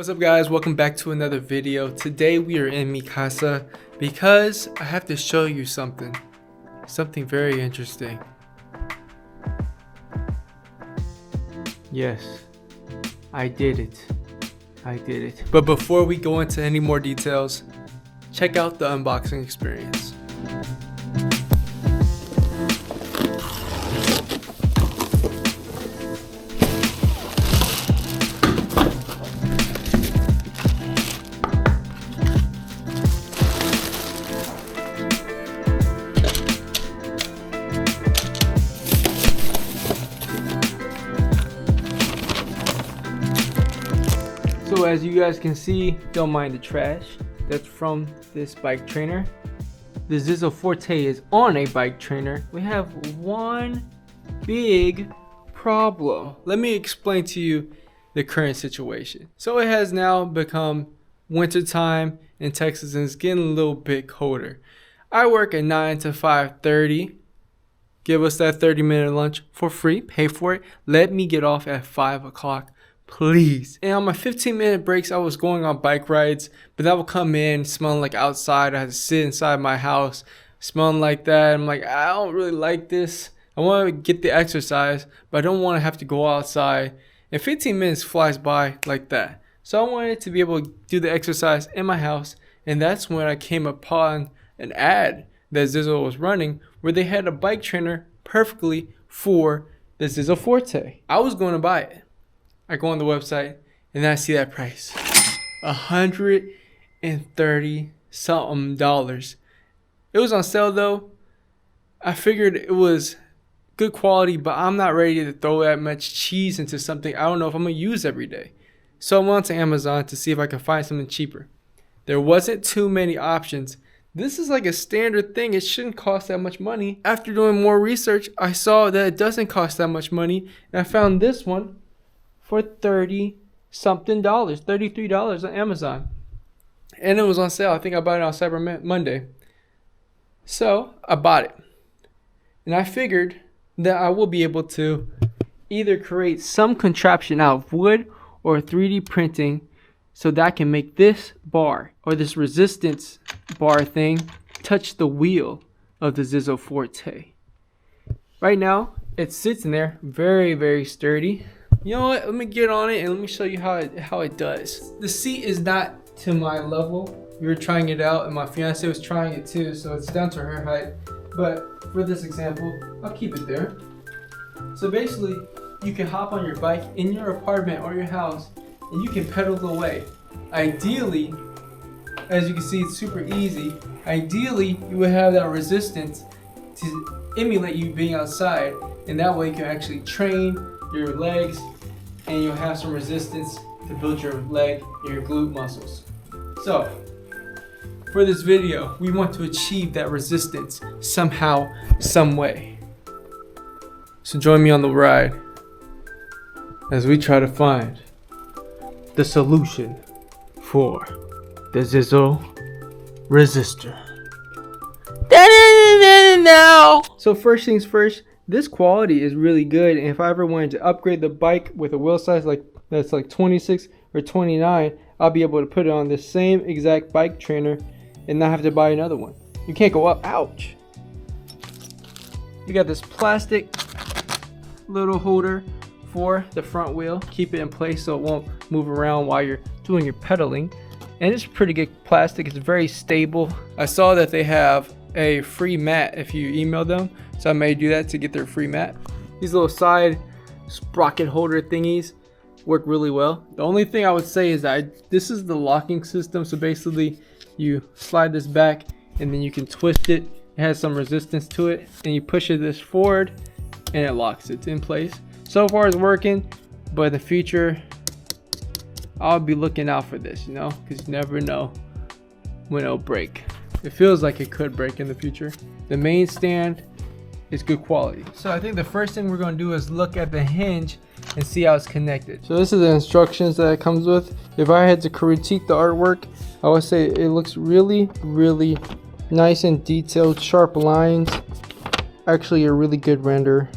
What's up guys, welcome back to another video. Today we are in Mikasa because I have to show you something very interesting. Yes, I did it. But before we go into any more details, check out the unboxing experience. So as you guys can see, don't mind the trash. That's from this bike trainer. The Zizzle Forte is on a bike trainer. We have one big problem. Let me explain to you the current situation. So it has now become winter time in Texas and it's getting a little bit colder. I work at 9 to 5:30. Give us that 30-minute lunch for free. Pay for it. Let me get off at 5 o'clock. Please. And on my 15-minute breaks, I was going on bike rides, but that would come in smelling like outside. I had to sit inside my house smelling like that. I'm like, I don't really like this. I want to get the exercise, but I don't want to have to go outside. And 15 minutes flies by like that. So I wanted to be able to do the exercise in my house. And that's when I came upon an ad that Zizzle was running where they had a bike trainer perfectly for the Zizzle Forte. I was going to buy it. I go on the website and then I see that price, $130 something. It was on sale though. I figured it was good quality, but I'm not ready to throw that much cheese into something I don't know if I'm gonna use every day. So I went to Amazon to see if I could find something cheaper. There wasn't too many options. This is like a standard thing. It shouldn't cost that much money. After doing more research, I saw that it doesn't cost that much money, and I found this one for $30 something, $33 on Amazon. And it was on sale. I think I bought it on Cyber Monday. So I bought it. And I figured that I will be able to either create some contraption out of wood or 3D printing so that I can make this bar or this resistance bar thing touch the wheel of the Zizzle Forte. Right now, it sits in there very, very sturdy. You know what? Let me get on it and let me show you how it does. The seat is not to my level. We were trying it out and my fiance was trying it too, so it's down to her height. But for this example, I'll keep it there. So basically, you can hop on your bike in your apartment or your house and you can pedal away. Ideally, as you can see, it's super easy. Ideally, you would have that resistance to emulate you being outside, and that way you can actually train your legs and you'll have some resistance to build your leg and your glute muscles. So for this video, we want to achieve that resistance somehow, some way. So join me on the ride as we try to find the solution for the Zizzle resistor. Now. So first things first, this quality is really good, and if I ever wanted to upgrade the bike with a wheel size that's like 26 or 29, I'll be able to put it on the same exact bike trainer and not have to buy another one. You can't go up. Ouch. You got this plastic little holder for the front wheel. Keep it in place so it won't move around while you're doing your pedaling. And it's pretty good plastic. It's very stable. I saw that they have a free mat if you email them, so I may do that to get their free mat. These little side sprocket holder thingies work really well. The only thing I would say is that this is the locking system, so basically you slide this back and then you can twist it. It has some resistance to it and you push this forward and it locks it in place. So far it's working, but in the future I'll be looking out for this, you know, because you never know when it'll break. It feels like it could break in the future. The main stand is good quality. So I think the first thing we're going to do is look at the hinge and see how it's connected. So this is the instructions that it comes with. If I had to critique the artwork, I would say it looks really, really nice and detailed, sharp lines. Actually a really good render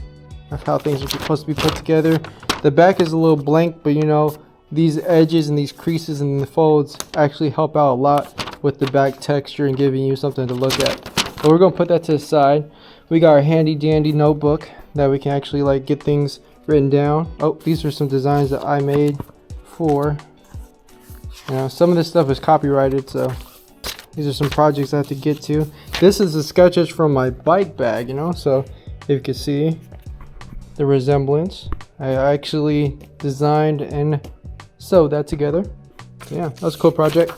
of how things are supposed to be put together. The back is a little blank, but you know, these edges and these creases and the folds actually help out a lot with the back texture and giving you something to look at. But we're gonna put that to the side. We got our handy dandy notebook that we can actually like get things written down. Oh, these are some designs that I made for, you know, some of this stuff is copyrighted, so these are some projects I have to get to. This is a sketches from my bike bag, you know, so if you can see the resemblance, I actually designed and sewed that together. Yeah, that was a cool project.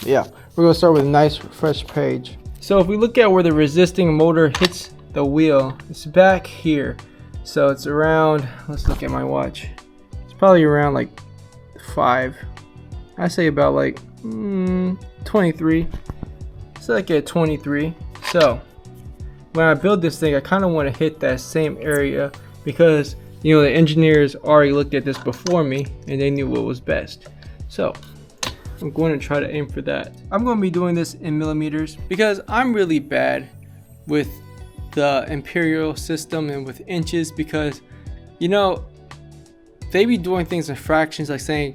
Yeah, we're gonna start with a nice fresh page. So if we look at where the resisting motor hits the wheel, it's back here. So it's around, let's look at my watch. It's probably around like 5. I say about like 23. It's like at 23. So when I build this thing, I kind of want to hit that same area because, you know, the engineers already looked at this before me and they knew what was best. So I'm going to try to aim for that. I'm going to be doing this in millimeters because I'm really bad with the imperial system and with inches, because, you know, they be doing things in fractions, like saying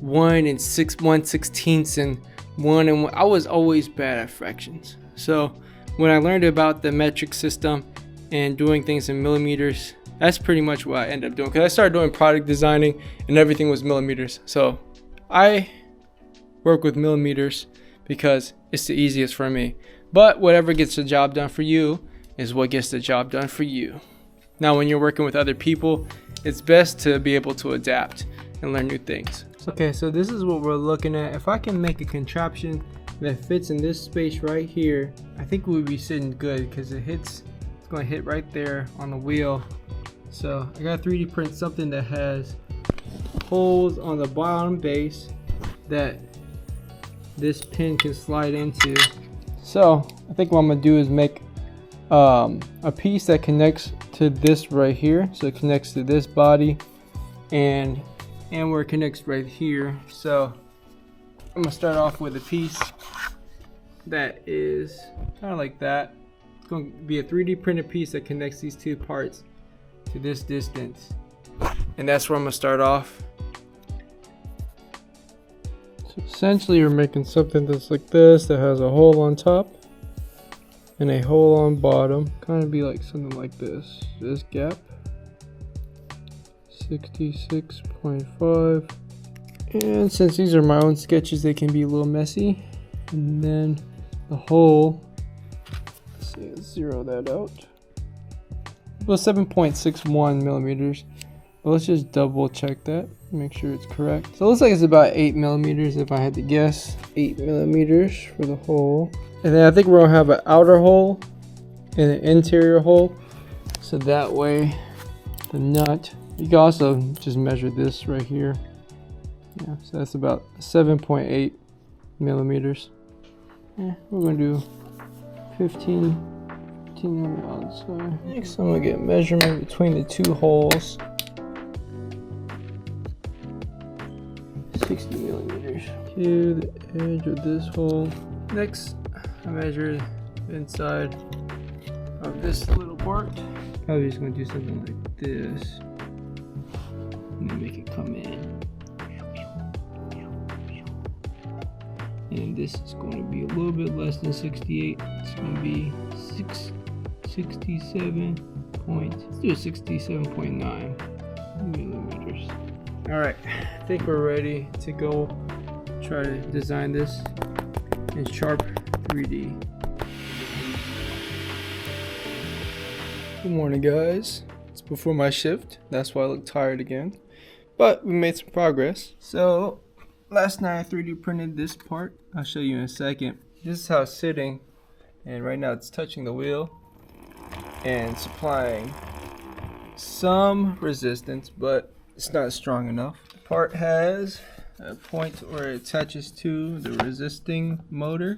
1 and 1/16 and 1 and 1. I was always bad at fractions. So when I learned about the metric system and doing things in millimeters, that's pretty much what I ended up doing, because I started doing product designing and everything was millimeters. So I work with millimeters because it's the easiest for me. But whatever gets the job done for you is what gets the job done for you. Now when you're working with other people, it's best to be able to adapt and learn new things. Okay, so this is what we're looking at. If I can make a contraption that fits in this space right here, I think we'll be sitting good, because it's going to hit right there on the wheel. So I got 3D print something that has holes on the bottom base that this pin can slide into. So I think what I'm gonna do is make a piece that connects to this right here. So it connects to this body and where it connects right here. So I'm gonna start off with a piece that is kind of like that. It's going to be a 3D printed piece that connects these two parts to this distance, and that's where I'm gonna start off. So essentially you're making something that's like this, that has a hole on top and a hole on bottom. Kind of be like something like this gap 66.5, and since these are my own sketches, they can be a little messy. And then the hole, let's see, let's zero that out. Well, 7.61 millimeters, but let's just double check that, make sure it's correct. So it looks like it's about 8 millimeters if I had to guess. 8 millimeters for the hole. And then I think we're gonna have an outer hole and an interior hole, so that way the nut, you can also just measure this right here. Yeah, so that's about 7.8 millimeters. Yeah, we're gonna do 15 on the outside. Next I'm gonna get measurement between the two holes. 60 millimeters to the edge of this hole. Next I measured inside of this little part. Probably just gonna do something like this and then make it come in. And this is going to be a little bit less than 68. It's going to be 67 point, let's do 67.9 millimeters. All right, I think we're ready to go try to design this in Sharp 3D. Good morning, guys. It's before my shift, that's why I look tired again, but we made some progress. So last night I 3D printed this part. I'll show you in a second. This is how it's sitting, and right now it's touching the wheel and supplying some resistance, but it's not strong enough. The part has a point where it attaches to the resisting motor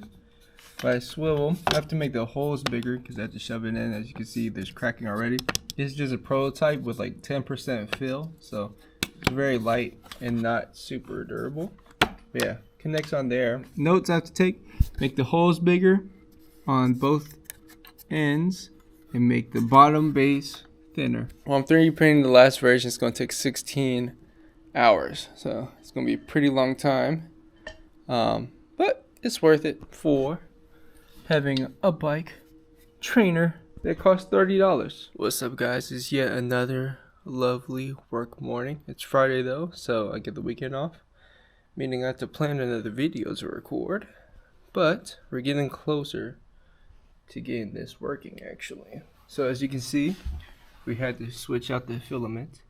by a swivel. I have to make the holes bigger because I have to shove it in. As you can see, there's cracking already. This is just a prototype with like 10% fill, so it's very light and not super durable. But yeah, connects on there. Notes I have to take: make the holes bigger on both ends and make the bottom base thinner. Well, I'm 3D printing the last version. It's going to take 16 hours. So it's gonna be a pretty long time. But it's worth it for having a bike trainer that costs $30. What's up, guys? It's yet another lovely work morning. It's Friday though, so I get the weekend off, meaning I have to plan another video to record. But we're getting closer to getting this working actually. So as you can see, we had to switch out the filament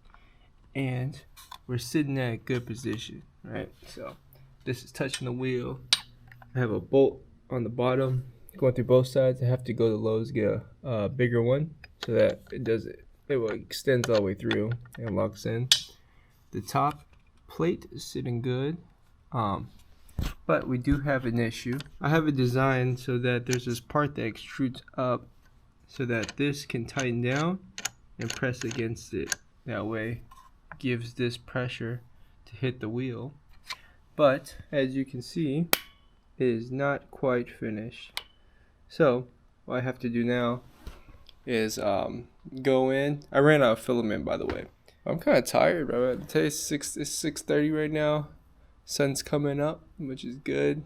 and we're sitting at a good position, right? So this is touching the wheel. I have a bolt on the bottom going through both sides. I have to go to Lowe's, get a bigger one so that it will extends all the way through and locks in. The top plate is sitting good, but we do have an issue. I have it designed so that there's this part that extrudes up so that this can tighten down and press against it. That way gives this pressure to hit the wheel. But as you can see, it is not quite finished. So what I have to do now is go in. I ran out of filament, by the way. I'm kind of tired, bro. Today it's 6:30 right now. Sun's coming up, which is good.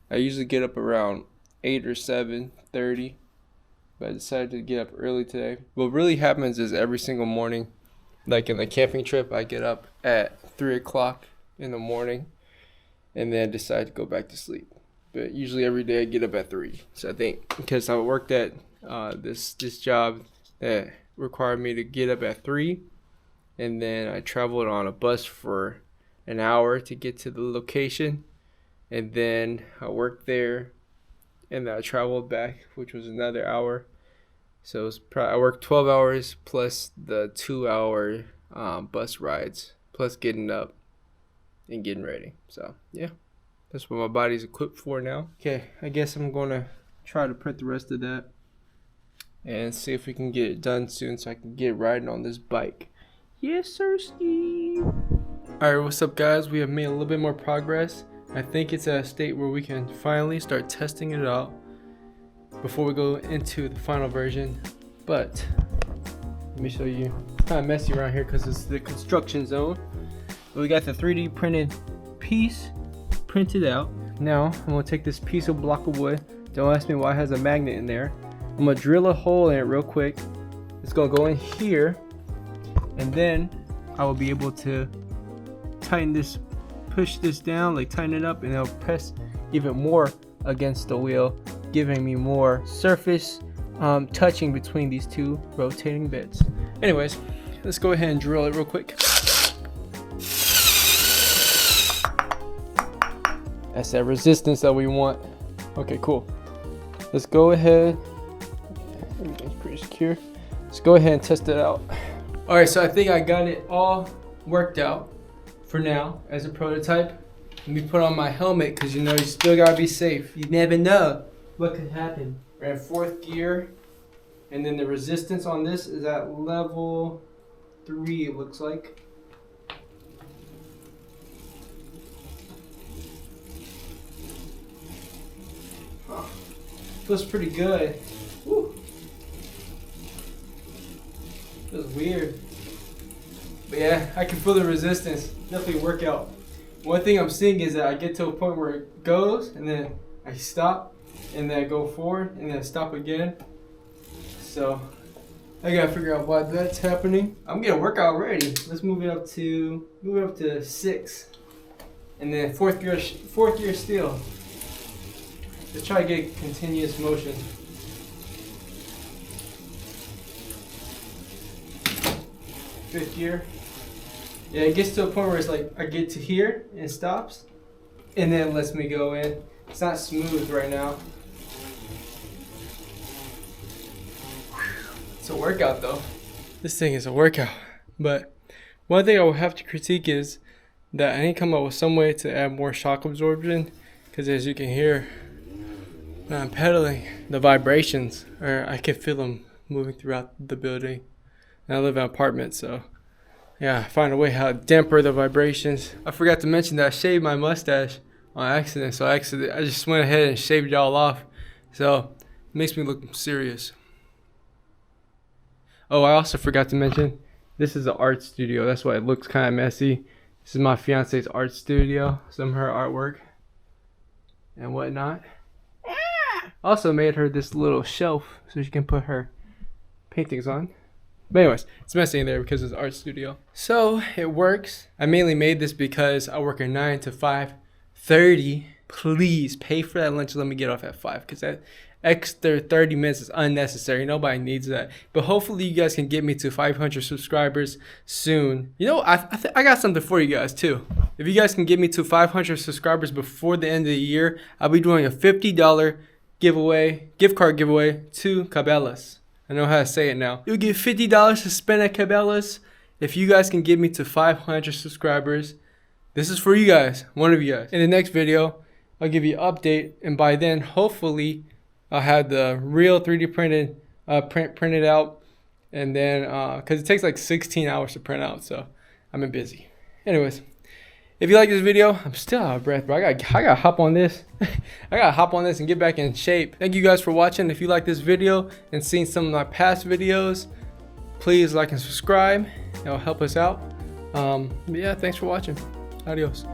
I usually get up around 8 or 7:30, but I decided to get up early today. What really happens is every single morning, like in the camping trip, I get up at 3 o'clock in the morning and then decide to go back to sleep. But usually every day I get up at 3. So I think because I worked at this job that required me to get up at 3, and then I traveled on a bus for an hour to get to the location, and then I worked there, and then I traveled back, which was another hour. So I worked 12 hours plus the 2-hour bus rides, plus getting up and getting ready. So yeah, that's what my body's equipped for now. Okay, I guess I'm gonna try to print the rest of that and see if we can get it done soon so I can get riding on this bike. Yes, sir, Steve. Alright, what's up, guys? We have made a little bit more progress. I think it's at a state where we can finally start testing it out before we go into the final version. But let me show you. It's kind of messy around here because it's the construction zone. But we got the 3D printed piece printed out. Now I'm gonna take this piece of block of wood. Don't ask me why it has a magnet in there. I'm gonna drill a hole in it real quick. It's gonna go in here, and then I will be able to tighten this, push this down, like tighten it up, and it'll press even more against the wheel, giving me more surface touching between these two rotating bits. Anyways, let's go ahead and drill it real quick. That's that resistance that we want. Okay, cool. Let's go ahead. Everything's pretty secure. Let's go ahead and test it out. All right, so I think I got it all worked out for now as a prototype. Let me put on my helmet because you know you still gotta be safe. You never know what could happen. We're at 4th gear, and then the resistance on this is at level 3, it looks like. Huh. Feels pretty good. Woo. Feels weird. But yeah, I can feel the resistance. Definitely work out. One thing I'm seeing is that I get to a point where it goes, and then I stop, and then I go forward, and then I stop again. So I gotta figure out why that's happening. I'm getting a workout already. Let's move it up to 6, and then 4th gear still. Let's try to get continuous motion. 5th gear. Yeah, it gets to a point where it's like I get to here and it stops, and then it lets me go in. It's not smooth right now. It's a workout though. This thing is a workout. But one thing I will have to critique is that I need to come up with some way to add more shock absorption, because as you can hear when I'm pedaling, the vibrations, or I can feel them moving throughout the building. And I live in an apartment, so yeah, find a way how to damper the vibrations. I forgot to mention that I shaved my mustache on accident, so I just went ahead and shaved it all off. So it makes me look serious. Oh, I also forgot to mention, this is an art studio. That's why it looks kind of messy. This is my fiance's art studio, some of her artwork and whatnot. Also made her this little shelf so she can put her paintings on. But anyways, it's messy in there because it's art studio. So it works. I mainly made this because I work a 9 to 5:30. Please pay for that lunch and let me get off at 5, because that extra 30 minutes is unnecessary. Nobody needs that. But hopefully you guys can get me to 500 subscribers soon. You know, I got something for you guys too. If you guys can get me to 500 subscribers before the end of the year, I'll be doing a $50 gift card giveaway to Cabela's. I know how to say it now. You'll get $50 to spend at Cabela's if you guys can get me to 500 subscribers. This is for you guys, one of you guys. In the next video, I'll give you an update, and by then, hopefully, I'll have the real 3D printed printed out, and then because it takes like 16 hours to print out, so I'm busy. Anyways, if you like this video, I'm still out of breath, bro. I gotta hop on this. I gotta hop on this and get back in shape. Thank you guys for watching. If you like this video and seen some of my past videos, please like and subscribe. It'll help us out. Yeah, thanks for watching. Adios.